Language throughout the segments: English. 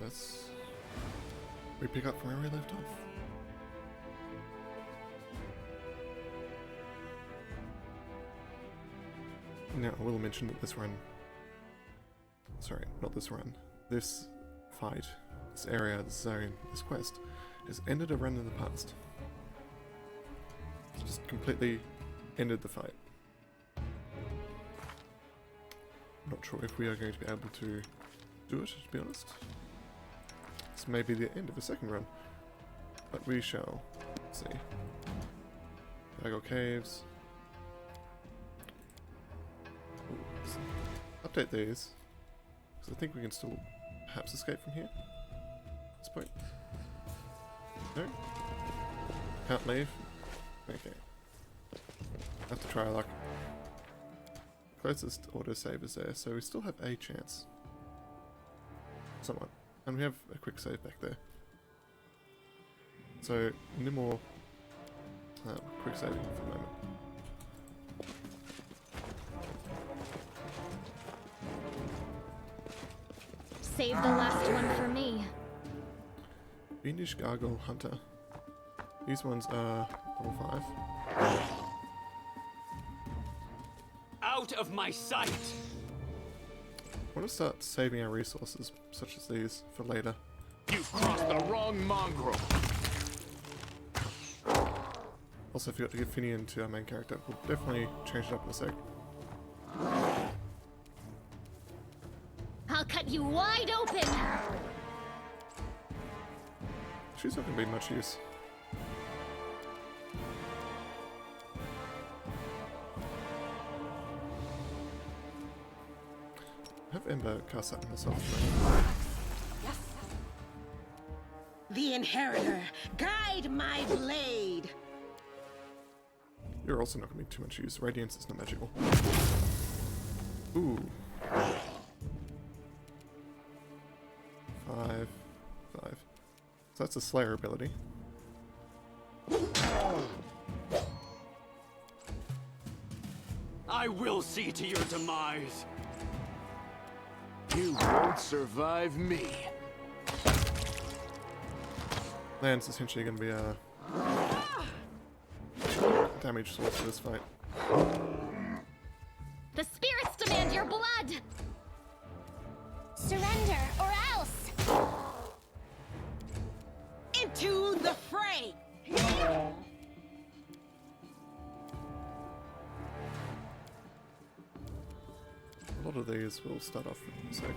let's pick up from where we left off. Now, I will mention that this run... Sorry, not this run. This fight, this area, this zone, this quest, has ended a run in the past. It's just completely ended the fight. I'm not sure if we are going to be able to do it, to be honest. This may be the end of a second run, but we shall see. Diagonal Caves. Ooh, let's update these, because I think we can still perhaps escape from here at this point. No? Can't leave? Okay. Have to try our luck. Closest autosave is there, so we still have a chance. Somewhat. And we have a quick save back there. So, no more quick saving for the moment. Save the last one for me. Fiendish Gargoyle Hunter. These ones are level 5. Out of my sight! I want to start saving our resources, such as these, for later. You've crossed the wrong mongrel! Also forgot to give Finian to our main character. We'll definitely change it up in a sec. I'll cut you wide open! She's not going to be much use. Have Ember cast that myself. Yes. The Inheritor, guide my blade! You're also not going to be too much use. Radiance is not magical. Ooh. 5. So that's a Slayer ability. I will see to your demise! You won't survive me! Land's essentially going to be a damage source for this fight. The spirits demand your blood! Surrender, or else! Into the fray! A lot of these will start off in a sec.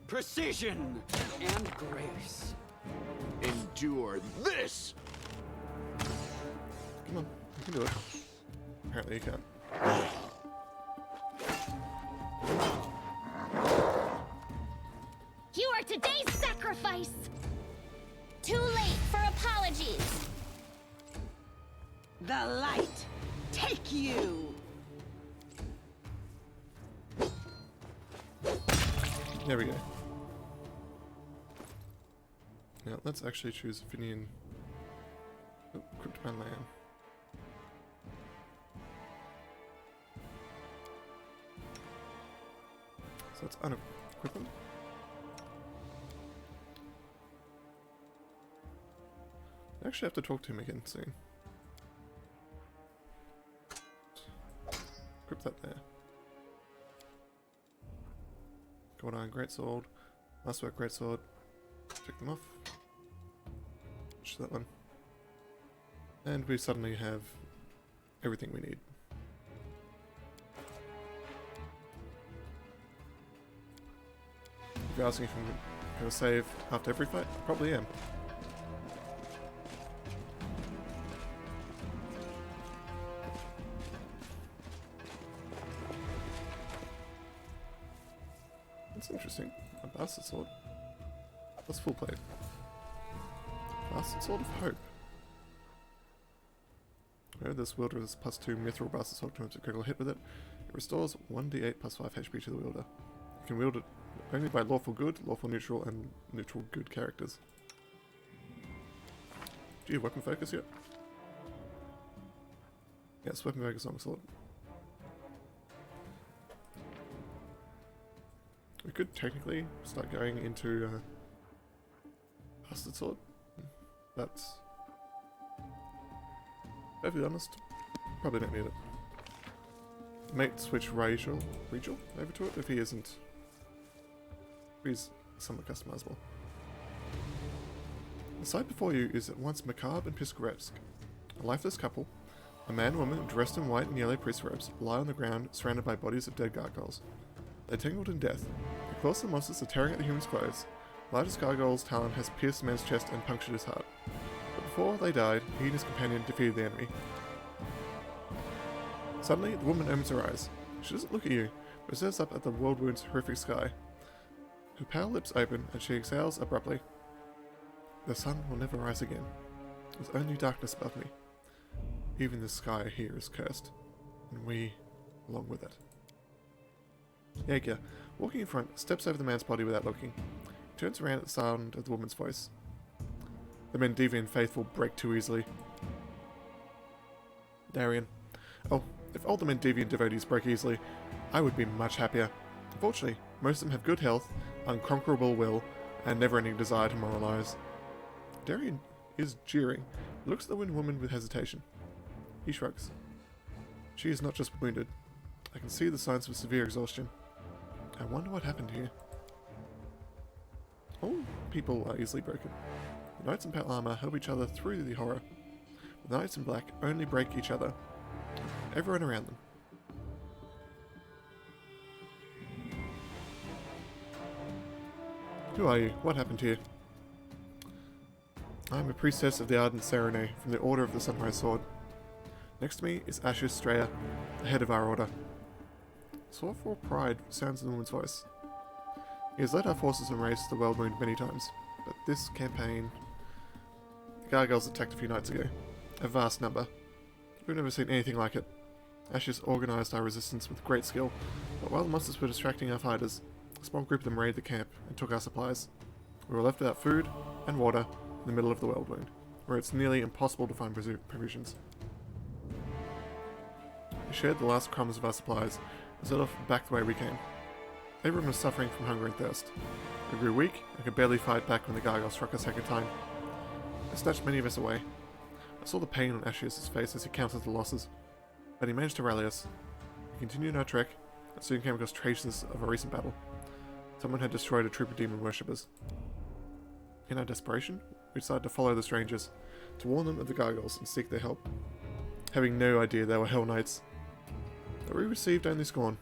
Precision and grace. Endure this! Come on, you can do it. Apparently you can't. You are today's sacrifice! Too late for apologies! The light, take you! There we go. Now let's actually choose Finian. Oh, Cryptoman Land. So it's unequip him. I actually have to talk to him again soon. Equip that there. Gold Iron Greatsword, Masterwork Greatsword. Take them off. Switch that one. And we suddenly have everything we need. If you're asking if I'm going to save after every fight, I probably am. That's interesting. A Bastard Sword. That's full plate. Bastard Sword of Hope. Whenever this wielder is +2 Mithril Bastard Sword turns a critical hit with it, it restores 1d8 +5 HP to the wielder. You can wield it only by lawful good, lawful neutral, and neutral good characters. Do you have weapon focus yet? Yes, weapon focus on sword. We could technically start going into Bastard Sword. That's, to be honest, probably don't need it. Might switch Rachel over to it if he isn't. If he's somewhat customizable. The sight before you is at once macabre and picturesque. A lifeless couple, a man and woman dressed in white and yellow priest robes, lie on the ground surrounded by bodies of dead gargoyles. They tangled in death. The claws of the monsters are tearing at the human's clothes. The largest gargoyle's talon has pierced the man's chest and punctured his heart. But before they died, he and his companion defeated the enemy. Suddenly, the woman opens her eyes. She doesn't look at you, but stares up at the world wound's horrific sky. Her pale lips open, and she exhales abruptly. The sun will never rise again. There's only darkness above me. Even the sky here is cursed, and we, along with it. Jaeger, walking in front, steps over the man's body without looking. He turns around at the sound of the woman's voice. The Mendevian faithful break too easily. Darian. Oh, if all the Mendevian devotees broke easily, I would be much happier. Unfortunately, most of them have good health, unconquerable will, and never-ending desire to moralize. Darian is jeering, looks at the wounded woman with hesitation. He shrugs. She is not just wounded. I can see the signs of severe exhaustion. I wonder what happened here. All people are easily broken. The knights in pale armor help each other through the horror. The knights in black only break each other. Everyone around them. Who are you? What happened here? I am a priestess of the Ardent Serene from the Order of the Sunrise Sword. Next to me is Ashes Straya, the head of our order. Sorrowful pride sounds in the woman's voice. He has led our forces and raised the Wellwound many times, but this campaign... The gargoyles attacked a few nights ago. A vast number. We've never seen anything like it. Ashes organised our resistance with great skill, but while the monsters were distracting our fighters, a small group of them raided the camp and took our supplies. We were left without food and water in the middle of the Wellwound, where it's nearly impossible to find provisions. We shared the last crumbs of our supplies and set off back the way we came. Everyone was suffering from hunger and thirst. We grew weak and could barely fight back when the gargoyle struck a second time. It snatched many of us away. I saw the pain on Ashius' face as he counted the losses, but he managed to rally us. We continued our trek and soon came across traces of a recent battle. Someone had destroyed a troop of demon worshippers. In our desperation, we decided to follow the strangers, to warn them of the gargoyles and seek their help, having no idea they were Hell Knights. But we received only scorn.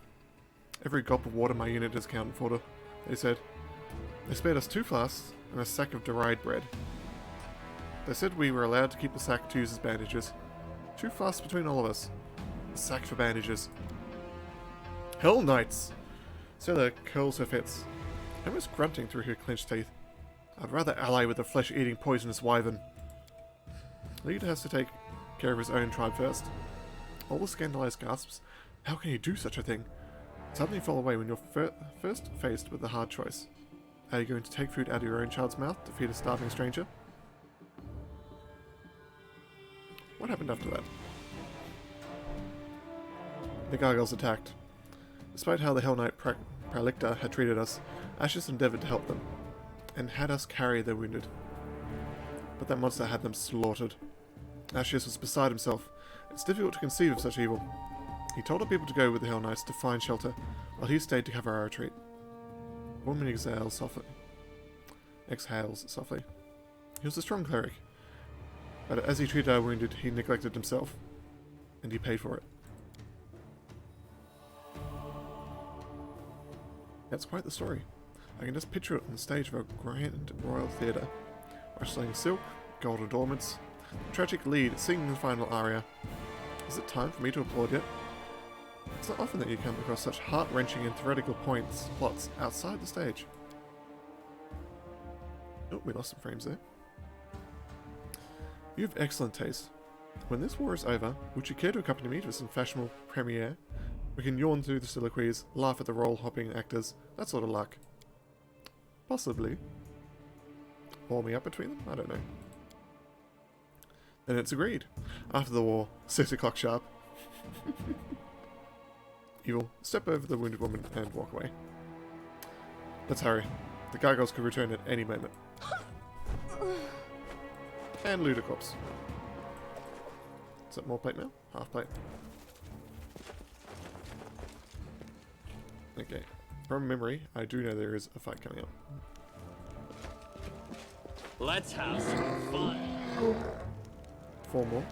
Every gulp of water my unit is accounted for, they said. They spared us 2 flasks and a sack of dried bread. They said we were allowed to keep the sack to use as bandages. 2 flasks between all of us. A sack for bandages. Hell Knights! Stella curls her fists, almost grunting through her clenched teeth. I'd rather ally with a flesh-eating poisonous wyvern. The leader has to take care of his own tribe first. All the scandalized gasps, how can you do such a thing? Suddenly fall away when you're first faced with a hard choice. Are you going to take food out of your own child's mouth to feed a starving stranger? What happened after that? The gargoyles attacked. Despite how the Hell Knight Pralicta had treated us, Ashes endeavoured to help them, and had us carry their wounded. But that monster had them slaughtered. Ashes was beside himself. It's difficult to conceive of such evil. He told our people to go with the Hell Knights to find shelter, while he stayed to cover our retreat. The woman exhales softly. He was a strong cleric, but as he treated our wounded, he neglected himself, and he paid for it. That's quite the story. I can just picture it on the stage of a grand royal theatre, rustling silk, gold adornments, the tragic lead singing the final aria. Is it time for me to applaud yet? It's not often that you come across such heart-wrenching and theoretical plots outside the stage. Oh, we lost some frames there. You have excellent taste. When this war is over, would you care to accompany me to some fashionable premiere? We can yawn through the soliloquies, laugh at the role-hopping actors, that sort of luck. Possibly. Warm me up between them? I don't know. And it's agreed. After the war, 6 o'clock sharp. You will step over the wounded woman and walk away. Let's hurry. The gargoyles could return at any moment. And loot a corpse. Is that more plate now? Half plate. Okay. From memory, I do know there is a fight coming up. Let's have some fun. 4 more.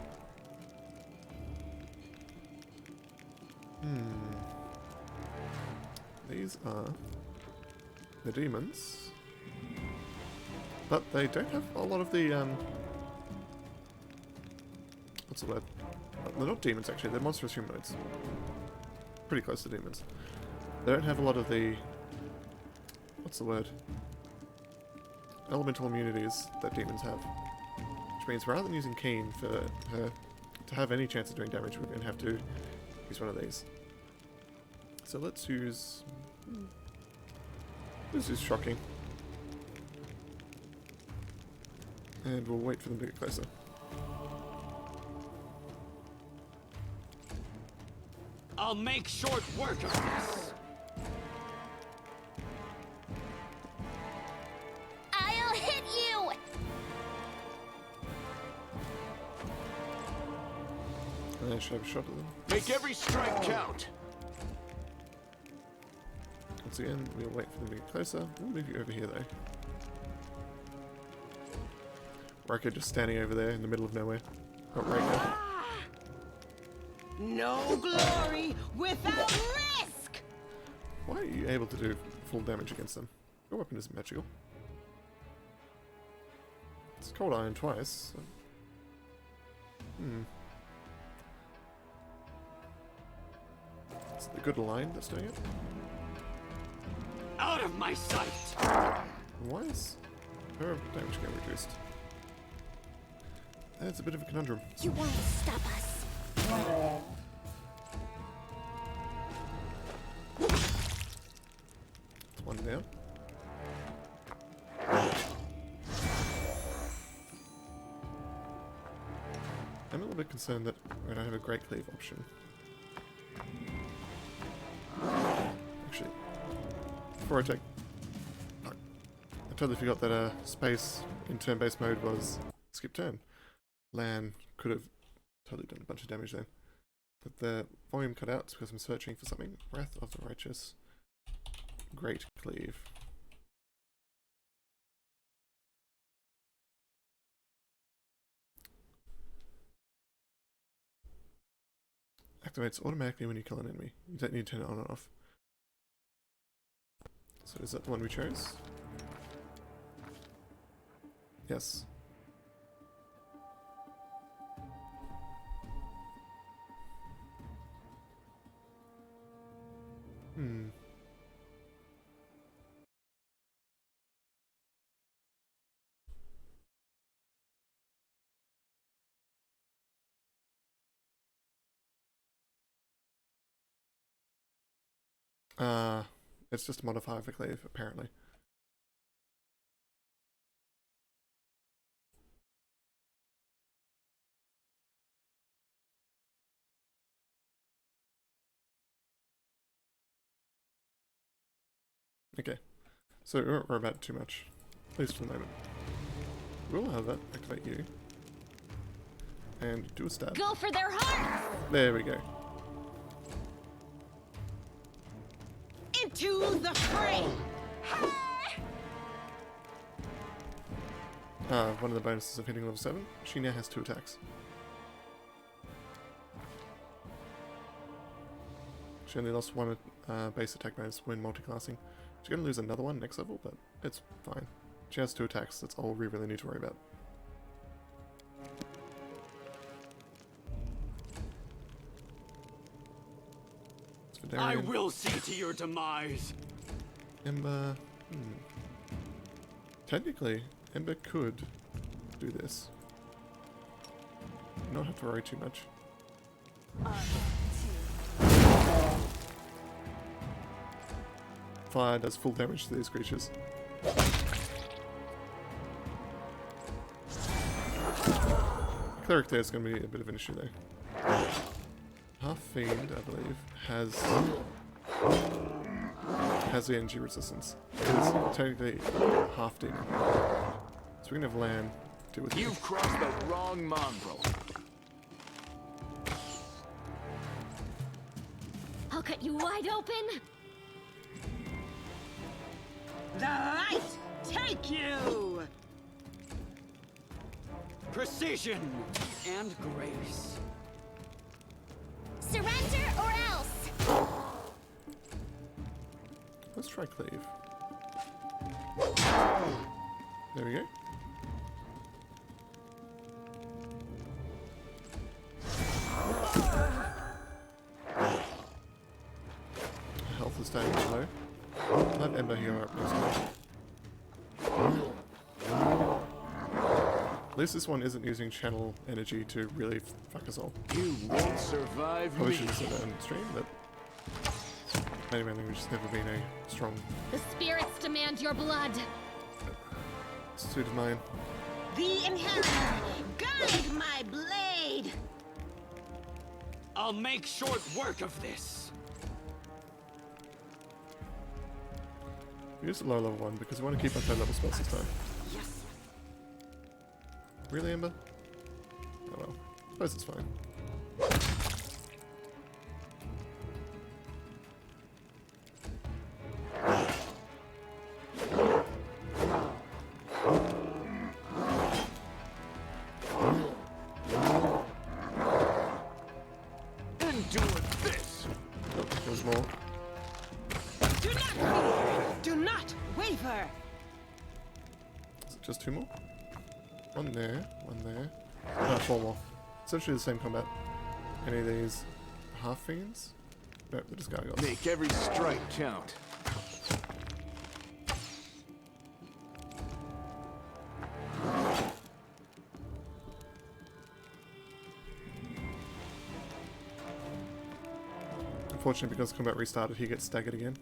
These are the demons. But they don't have a lot of the, what's the word? They're not demons actually, they're monstrous humanoids. Pretty close to demons. They don't have a lot of the, what's the word? Elemental immunities that demons have. Which means rather than using Keen for her to have any chance of doing damage, we're going to have to use one of these. So let's use... This is shocking. And we'll wait for them to get closer. I'll make short work of this. I'll hit you! And I should have a shot at them. Make every strike count. Once again, we'll wait for them to get closer. We'll move you over here though. Riker just standing over there in the middle of nowhere. Not right now. No glory without risk! Why are you able to do full damage against them? Your weapon isn't magical. It's cold iron twice. So. Is it the good line that's doing it? Out of my sight. Why is her damage getting reduced? That's a bit of a conundrum. You won't stop us. It's one down. I'm a little bit concerned that I don't have a great cleave option. Actually, before I take... I totally forgot that space in turn-based mode was skip turn. Lan could have totally done a bunch of damage then. But the volume cut out because I'm searching for something. Wrath of the Righteous. Great Cleave. Activates automatically when you kill an enemy. You don't need to turn it on or off. So is that the one we chose? Yes. It's just a modifier for cleave, apparently. Okay, so we won't worry about it too much, at least for the moment. We'll have that activate you. And do a stab. Go for their hearts! There we go. Into the fray! One of the bonuses of hitting level 7, she now has 2 attacks. She only lost 1 base attack bonus when multiclassing. She's going to lose another one next level, but it's fine. She has 2 attacks, that's all we really need to worry about. I will see to your demise. Ember... Technically, Ember could do this. Not have to worry too much. Fire does full damage to these creatures. Cleric there is going to be a bit of an issue though. Half Fiend, I believe, has has the energy resistance. It's technically half demon. So we can have Lan deal with you. You've crossed the wrong mongrel. I'll cut you wide open. The light take you! Precision and grace. Surrender or else. Let's try cleave. There we go. Health is staying low. I'll have Ember heal up next time. At least this one isn't using channel energy to really fuck us all. You won't survive Probably me. should have said that on stream, but maybe my language has never been a strong The spirits demand your blood. suit of mine. The inheritor, guide my blade! I'll make short work of this. Use the low level one because we want to keep on high level spells this time. Yes. Really, Ember? Oh well. I suppose it's fine. Endure this. Oh, there's more. Do not fear! Do not waver! Is it just two more? One there, one there. Ah, four more. Essentially the same combat. Any of these half fiends? Nope, they're just gargoyles. Make every strike count. Unfortunately, because combat restarted, he gets staggered again.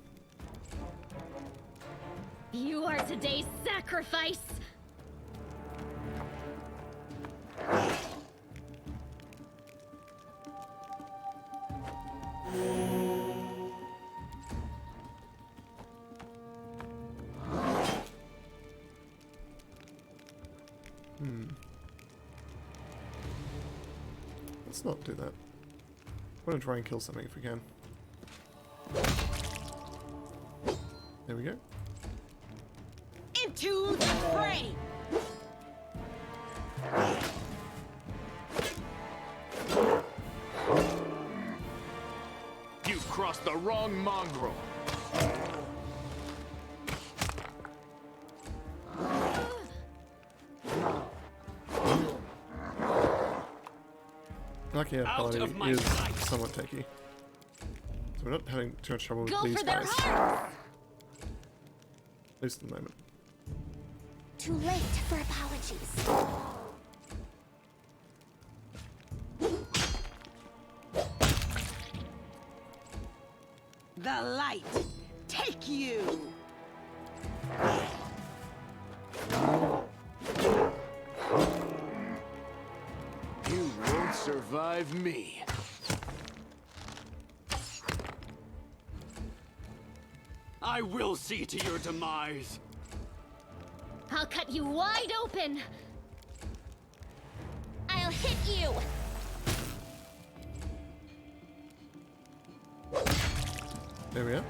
You are today's sacrifice. Let's not do that. I want to try and kill something if we can. There we go. Into the fray! You've crossed the wrong mongrel. Lucky our Out paladin of my is sight. somewhat tanky. So we're not having too much trouble with Go these for their guys. hearts. At least at the moment. Too late for apologies. The light take you! You won't survive me. I will see to your demise. I'll cut you wide open. I'll hit you. There we are.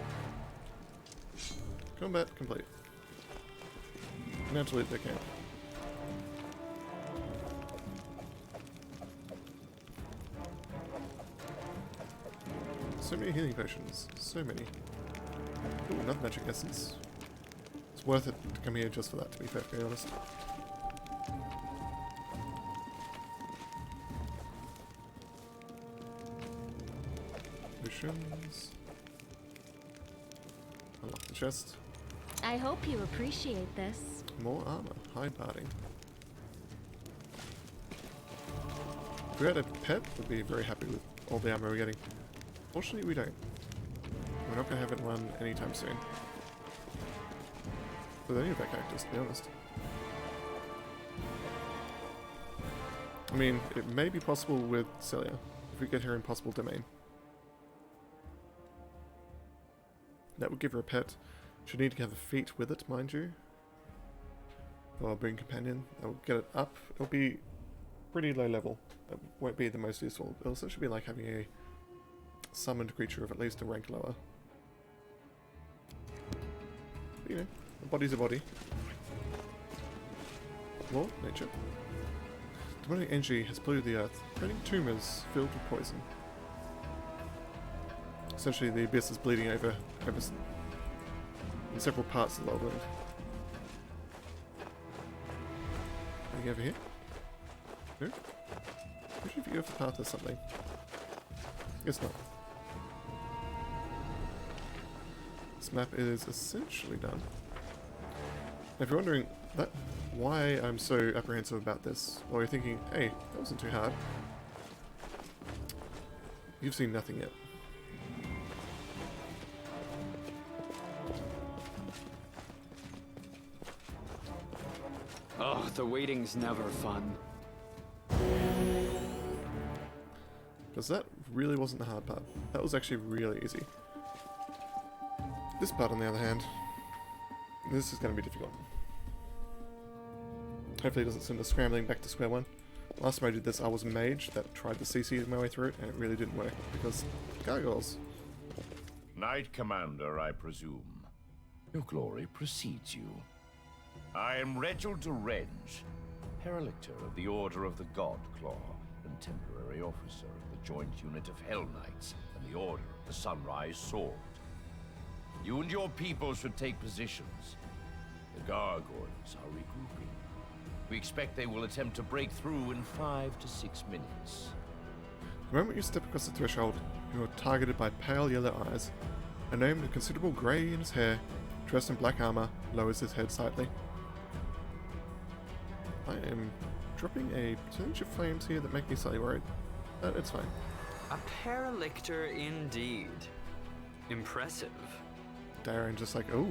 Combat complete. Now to leave the camp. So many healing potions. So many. Ooh, another magic essence. It's worth it to come here just for that, to be perfectly honest. Potions. Unlock the chest. I hope you appreciate this. More armor. High parting. If we had a pet, we'd be very happy with all the armor we're getting. Fortunately, we don't. We're not going to have it run anytime soon. With any of our characters, to be honest. I mean, it may be possible with Celia, if we get her in Possible Domain. That would give her a pet. She'd need to have a feat with it, mind you. Or a boon companion. That will get it up. It'll be pretty low level. It won't be the most useful. It'll essentially be like having a summoned creature of at least a rank lower. But, you know, a body's a body. Law, nature. Demonic energy has polluted the earth, creating tumours filled with poison. Essentially, the abyss is bleeding over in several parts of the Lowland. Anything over here? No? Usually if you go off the path there's something. Guess not. This map is essentially done. Now if you're wondering why I'm so apprehensive about this, or you're thinking, hey, that wasn't too hard, you've seen nothing yet. Oh, the waiting's never fun. Because that really wasn't the hard part. That was actually really easy. This part, on the other hand, this is going to be difficult. Hopefully it doesn't send us scrambling back to square one. Last time I did this, I was a mage that tried to CC my way through it, and it really didn't work, because gargoyles. Knight Commander, I presume. Your glory precedes you. I am Reginald de Renge, Paralictor of the Order of the God Claw, and temporary officer of the joint unit of Hell Knights and the Order of the Sunrise Sword. You and your people should take positions. The gargoyles are regrouping. We expect they will attempt to break through in 5 to 6 minutes. The moment you step across the threshold, you are targeted by pale yellow eyes. A gnome with considerable grey in his hair, dressed in black armour, lowers his head slightly. I am dropping a percentage of flames here that make me slightly worried, but it's fine. A Paralictor indeed. Impressive. Darren just like, oh,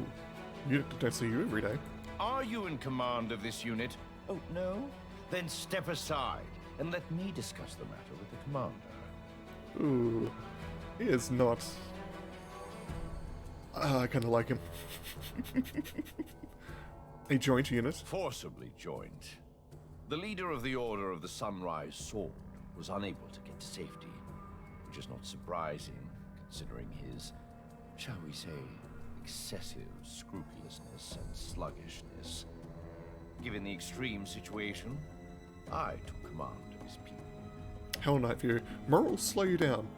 you don't see you every day. Are you in command of this unit? Oh, no? Then step aside and let me discuss the matter with the commander. Ooh, he is not. I kind of like him. A joint unit. Forcibly joined. The leader of the Order of the Sunrise Sword was unable to get to safety, which is not surprising, considering his, shall we say, excessive scrupulousness and sluggishness. Given the extreme situation, I took command of his people. Hell Knight view. Morals slow you down.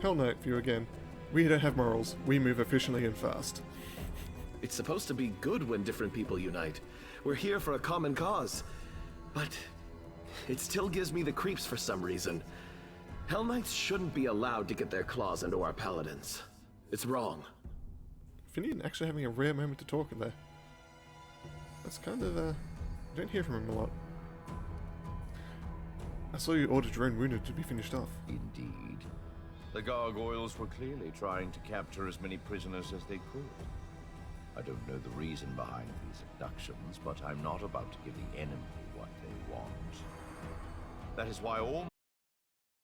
Hell Knight view again. We don't have morals. We move efficiently and fast. It's supposed to be good when different people unite. We're here for a common cause. But it still gives me the creeps for some reason. Hell Knights shouldn't be allowed to get their claws into our paladins. It's wrong. Finian actually having a rare moment to talk in there. That's kind of, you don't hear from him a lot. I saw you ordered your own wounded to be finished off. Indeed. The gargoyles were clearly trying to capture as many prisoners as they could. I don't know the reason behind these abductions, but I'm not about to give the enemy what they want. That is why all